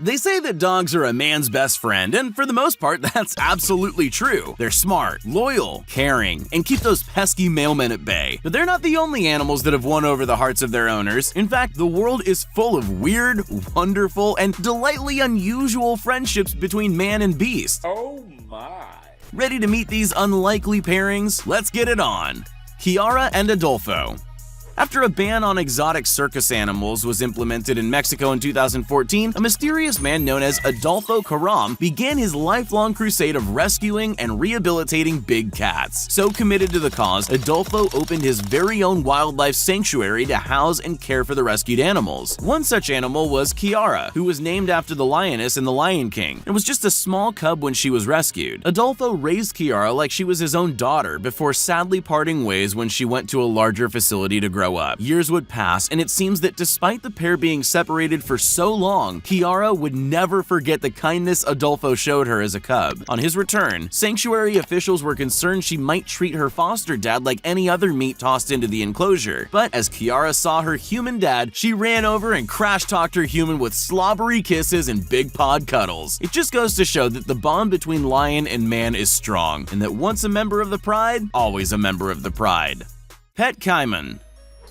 They say that dogs are a man's best friend, and for the most part, that's absolutely true. They're smart, loyal, caring, and keep those pesky mailmen at bay. But they're not the only animals that have won over the hearts of their owners. In fact, the world is full of weird, wonderful, and delightfully unusual friendships between man and beast. Oh my. Ready to meet these unlikely pairings? Let's get it on! Kiara and Adolfo. After a ban on exotic circus animals was implemented in Mexico in 2014, a mysterious man known as Adolfo Karam began his lifelong crusade of rescuing and rehabilitating big cats. So committed to the cause, Adolfo opened his very own wildlife sanctuary to house and care for the rescued animals. One such animal was Kiara, who was named after the lioness in The Lion King, and was just a small cub when she was rescued. Adolfo raised Kiara like she was his own daughter before sadly parting ways when she went to a larger facility to grow up. Years would pass, and it seems that despite the pair being separated for so long, Kiara would never forget the kindness Adolfo showed her as a cub. On his return, sanctuary officials were concerned she might treat her foster dad like any other meat tossed into the enclosure. But as Kiara saw her human dad, she ran over and crash-talked her human with slobbery kisses and big pawed cuddles. It just goes to show that the bond between lion and man is strong, and that once a member of the pride, always a member of the pride. Pet Kaiman.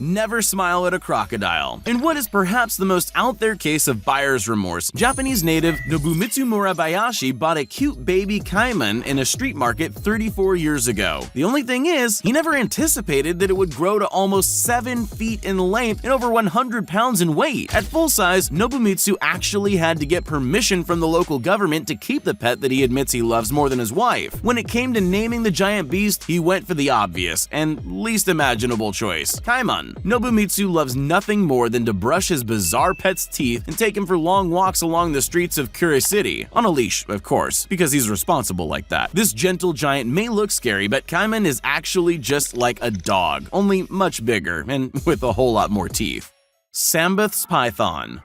Never smile at a crocodile. In what is perhaps the most out there case of buyer's remorse, Japanese native Nobumitsu Murabayashi bought a cute baby Kaiman in a street market 34 years ago. The only thing is, he never anticipated that it would grow to almost 7 feet in length and over 100 pounds in weight. At full size, Nobumitsu actually had to get permission from the local government to keep the pet that he admits he loves more than his wife. When it came to naming the giant beast, he went for the obvious and least imaginable choice: Kaiman. Nobumitsu loves nothing more than to brush his bizarre pet's teeth and take him for long walks along the streets of Kure City, on a leash, of course, because he's responsible like that. This gentle giant may look scary, but Kaiman is actually just like a dog, only much bigger and with a whole lot more teeth. Sambaths Python.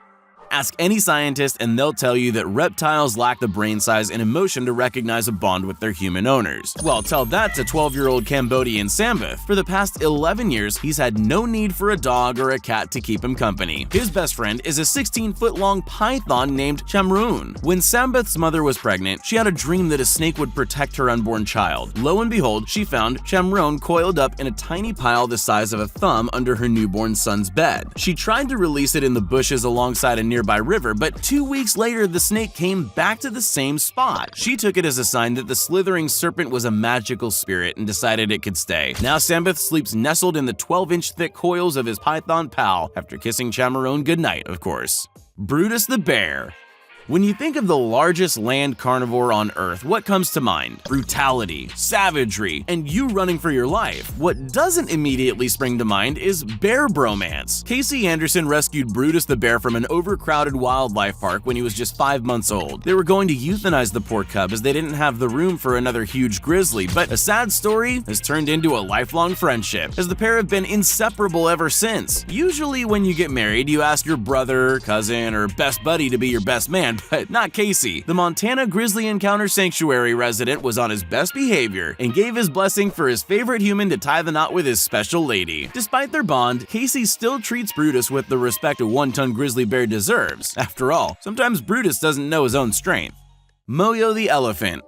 Ask any scientist and they'll tell you that reptiles lack the brain size and emotion to recognize a bond with their human owners. Well, tell that to 12-year-old Cambodian Sambath. For the past 11 years, he's had no need for a dog or a cat to keep him company. His best friend is a 16-foot-long python named Chamroon. When Sambath's mother was pregnant, she had a dream that a snake would protect her unborn child. Lo and behold, she found Chamroon coiled up in a tiny pile the size of a thumb under her newborn son's bed. She tried to release it in the bushes alongside a nearby river, but 2 weeks later the snake came back to the same spot. She took it as a sign that the slithering serpent was a magical spirit and decided it could stay. Now Sambath sleeps nestled in the 12-inch thick coils of his python pal after kissing Chamroon goodnight, of course. Brutus the Bear. When you think of the largest land carnivore on Earth, what comes to mind? Brutality, savagery, and you running for your life. What doesn't immediately spring to mind is bear bromance. Casey Anderson rescued Brutus the Bear from an overcrowded wildlife park when he was just 5 months old. They were going to euthanize the poor cub as they didn't have the room for another huge grizzly, but a sad story has turned into a lifelong friendship, as the pair have been inseparable ever since. Usually when you get married, you ask your brother, cousin, or best buddy to be your best man, but not Casey. The Montana Grizzly Encounter Sanctuary resident was on his best behavior and gave his blessing for his favorite human to tie the knot with his special lady. Despite their bond, Casey still treats Brutus with the respect a one-ton grizzly bear deserves. After all, sometimes Brutus doesn't know his own strength. Moyo the Elephant.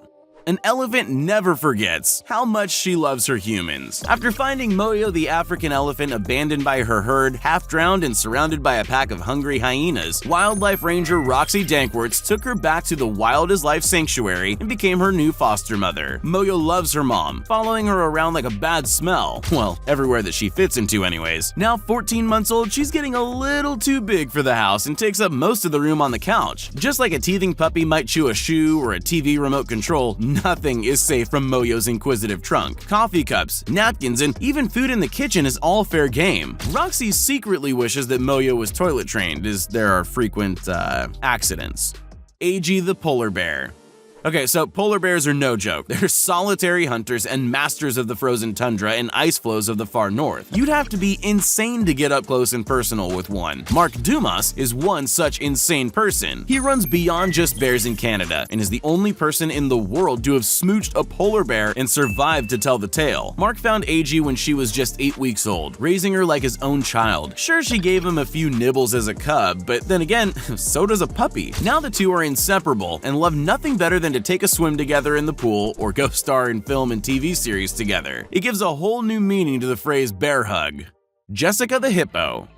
An elephant never forgets how much she loves her humans. After finding Moyo the African elephant abandoned by her herd, half-drowned and surrounded by a pack of hungry hyenas, wildlife ranger Roxy Dankworts took her back to the Wild as Life sanctuary and became her new foster mother. Moyo loves her mom, following her around like a bad smell. Well, everywhere that she fits into anyways. Now 14 months old, she's getting a little too big for the house and takes up most of the room on the couch. Just like a teething puppy might chew a shoe or a TV remote control, nothing is safe from Moyo's inquisitive trunk. Coffee cups, napkins, and even food in the kitchen is all fair game. Roxy secretly wishes that Moyo was toilet trained, as there are frequent, accidents. Agi the polar bear. Okay, so polar bears are no joke. They're solitary hunters and masters of the frozen tundra and ice floes of the far north. You'd have to be insane to get up close and personal with one. Mark Dumas is one such insane person. He runs beyond just bears in Canada and is the only person in the world to have smooched a polar bear and survived to tell the tale. Mark found Ag when she was just 8 weeks old, raising her like his own child. Sure, she gave him a few nibbles as a cub, but then again, so does a puppy. Now the two are inseparable and love nothing better than to take a swim together in the pool or go star in film and TV series together. It gives a whole new meaning to the phrase bear hug. Jessica the Hippo.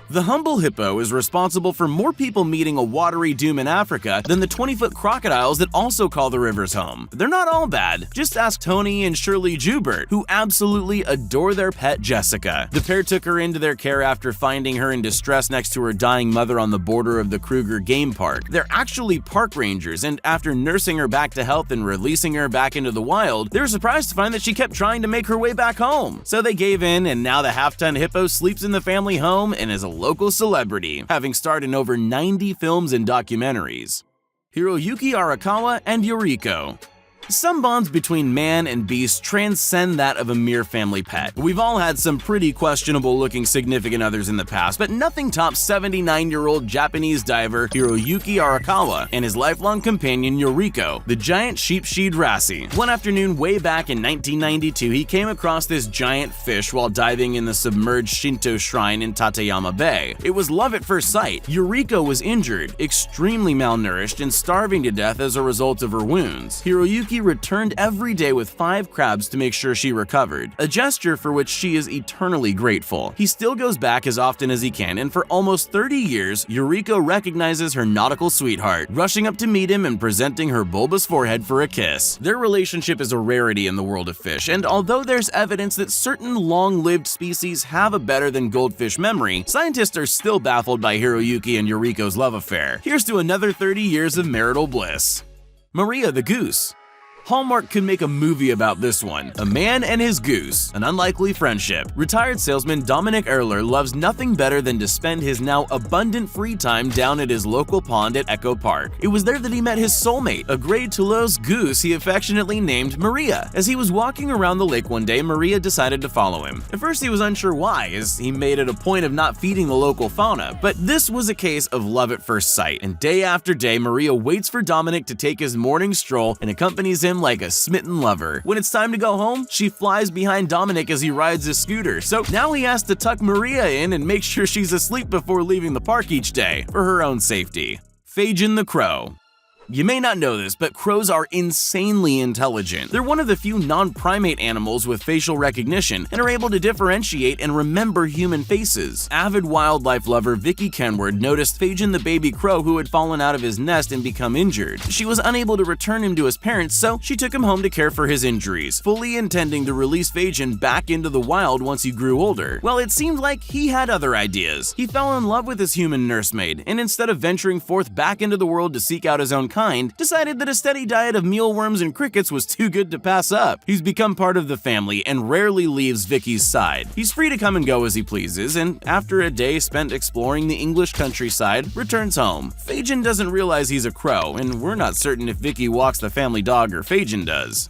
The humble hippo is responsible for more people meeting a watery doom in Africa than the 20-foot crocodiles that also call the rivers home. They're not all bad. Just ask Tony and Shirley Joubert, who absolutely adore their pet Jessica. The pair took her into their care after finding her in distress next to her dying mother on the border of the Kruger Game Park. They're actually park rangers, and after nursing her back to health and releasing her back into the wild, they were surprised to find that she kept trying to make her way back home. So they gave in, and now the half-ton hippo sleeps in the family home and is a local celebrity, having starred in over 90 films and documentaries. Hiroyuki Arakawa and Eureko. Some bonds between man and beast transcend that of a mere family pet. We've all had some pretty questionable-looking significant others in the past, but nothing tops 79-year-old Japanese diver Hiroyuki Arakawa and his lifelong companion Eureko, the giant sheep-sheed wrassie. One afternoon way back in 1992, he came across this giant fish while diving in the submerged Shinto shrine in Tateyama Bay. It was love at first sight. Eureko was injured, extremely malnourished, and starving to death as a result of her wounds. Hiroyuki returned every day with 5 crabs to make sure she recovered, a gesture for which she is eternally grateful. He still goes back as often as he can, and for almost 30 years, Eureko recognizes her nautical sweetheart, rushing up to meet him and presenting her bulbous forehead for a kiss. Their relationship is a rarity in the world of fish, and although there's evidence that certain long-lived species have a better than goldfish memory, scientists are still baffled by Hiroyuki and Eureko's love affair. Here's to another 30 years of marital bliss. Maria the goose. Hallmark could make a movie about this one. A man and his goose, an unlikely friendship. Retired salesman Dominic Erler loves nothing better than to spend his now abundant free time down at his local pond at Echo Park. It was there that he met his soulmate, a gray Toulouse goose he affectionately named Maria. As he was walking around the lake one day, Maria decided to follow him. At first he was unsure why, as he made it a point of not feeding the local fauna, but this was a case of love at first sight, and day after day Maria waits for Dominic to take his morning stroll and accompanies him like a smitten lover. When it's time to go home, she flies behind Dominic as he rides his scooter, so now he has to tuck Maria in and make sure she's asleep before leaving the park each day, for her own safety. Fagin the crow. You may not know this, but crows are insanely intelligent. They're one of the few non-primate animals with facial recognition and are able to differentiate and remember human faces. Avid wildlife lover Vicky Kenward noticed Fagin the baby crow who had fallen out of his nest and become injured. She was unable to return him to his parents, so she took him home to care for his injuries, fully intending to release Fagin back into the wild once he grew older. Well, it seemed like he had other ideas. He fell in love with his human nursemaid, and instead of venturing forth back into the world to seek out his own kind, decided that a steady diet of mealworms and crickets was too good to pass up. He's become part of the family and rarely leaves Vicky's side. He's free to come and go as he pleases, and after a day spent exploring the English countryside, returns home. Fagin doesn't realize he's a crow, and we're not certain if Vicky walks the family dog or Fagin does.